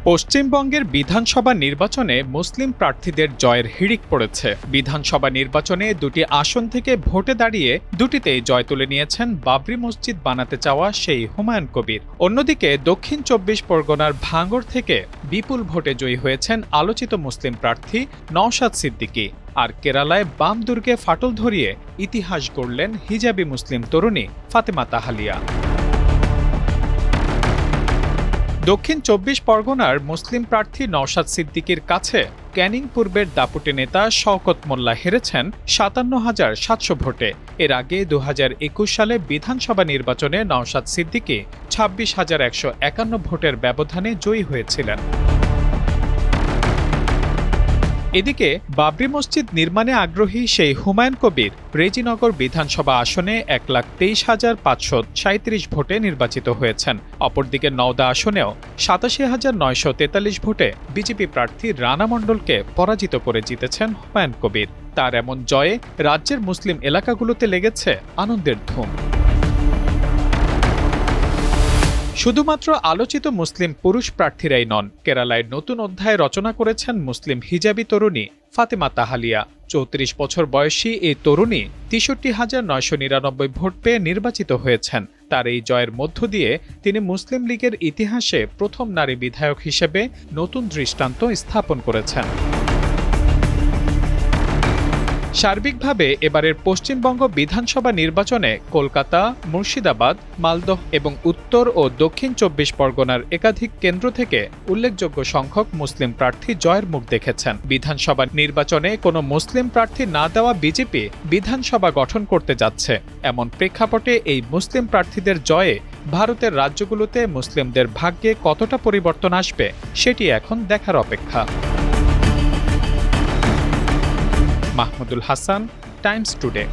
পশ্চিমবঙ্গের বিধানসভা নির্বাচনে মুসলিম প্রার্থীদের জয়ের হিড়িক পড়েছে। বিধানসভা নির্বাচনে দুটি আসন থেকে ভোটে দাঁড়িয়ে দুটিতেই জয় তুলে নিয়েছেন বাবরি মসজিদ বানাতে চাওয়া সেই হুমায়ুন কবির। অন্যদিকে দক্ষিণ ২৪ পরগনার ভাঙড় থেকে বিপুল ভোটে জয়ী হয়েছেন আলোচিত মুসলিম প্রার্থী নওশাদ সিদ্দিকী। আর কেরালায় বাম দুর্গে ফাটল ধরিয়ে ইতিহাস গড়লেন হিজাবি মুসলিম তরুণী ফাতেমা তাহালিয়া। দক্ষিণ ২৪ পরগনার মুসলিম প্রার্থী নওশাদ সিদ্দিকীর কাছে ক্যানিং পূর্বের দাপুটে নেতা শওকত মোল্লা হেরেছেন ৫৭,৭০০ ভোটে। এর আগে ২০২১ সালে বিধানসভা নির্বাচনে নওশাদ সিদ্দিকী ২৬,১৫১ ভোটের ব্যবধানে জয়ী হয়েছিলেন। এদিকে বাবরি মসজিদ নির্মাণে আগ্রহী সেই হুমায়ুন কবির রেজিনগর বিধানসভা আসনে ১,২৩,৫৩৭ ভোটে নির্বাচিত হয়েছেন। অপরদিকে নওদা আসনেও ৮৭,৯৪৩ ভোটে বিজেপি প্রার্থী রানা মণ্ডলকে পরাজিত করে জিতেছেন হুমায়ুন কবির। তার এমন জয়ে রাজ্যের মুসলিম এলাকাগুলোতে লেগেছে আনন্দের ধুম। শুধুমাত্র আলোচিত মুসলিম পুরুষ প্রার্থীরাই নন, কেরালায় নতুন অধ্যায় রচনা করেছেন মুসলিম হিজাবি তরুণী ফাতেমা তাহালিয়া। ৩৪ বছর বয়সী এই তরুণী ৬৩,৯৯৯ ভোট পেয়ে নির্বাচিত হয়েছেন। তার এই জয়ের মধ্য দিয়ে তিনি মুসলিম লীগের ইতিহাসে প্রথম নারী বিধায়ক হিসেবে নতুন দৃষ্টান্ত স্থাপন করেছেন। সার্বিকভাবে এবারের পশ্চিমবঙ্গ বিধানসভা নির্বাচনে কলকাতা, মুর্শিদাবাদ, মালদহ এবং উত্তর ও দক্ষিণ ২৪ পরগনার একাধিক কেন্দ্র থেকে উল্লেখযোগ্য সংখ্যক মুসলিম প্রার্থী জয়ের মুখ দেখেছেন। বিধানসভা নির্বাচনে কোনো মুসলিম প্রার্থী না দেওয়া বিজেপি বিধানসভা গঠন করতে যাচ্ছে। এমন প্রেক্ষাপটে এই মুসলিম প্রার্থীদের জয়ে ভারতের রাজ্যগুলোতে মুসলিমদের ভাগ্যে কতটা পরিবর্তন আসবে সেটি এখন দেখার অপেক্ষা। Mahmudul Hasan, Times today.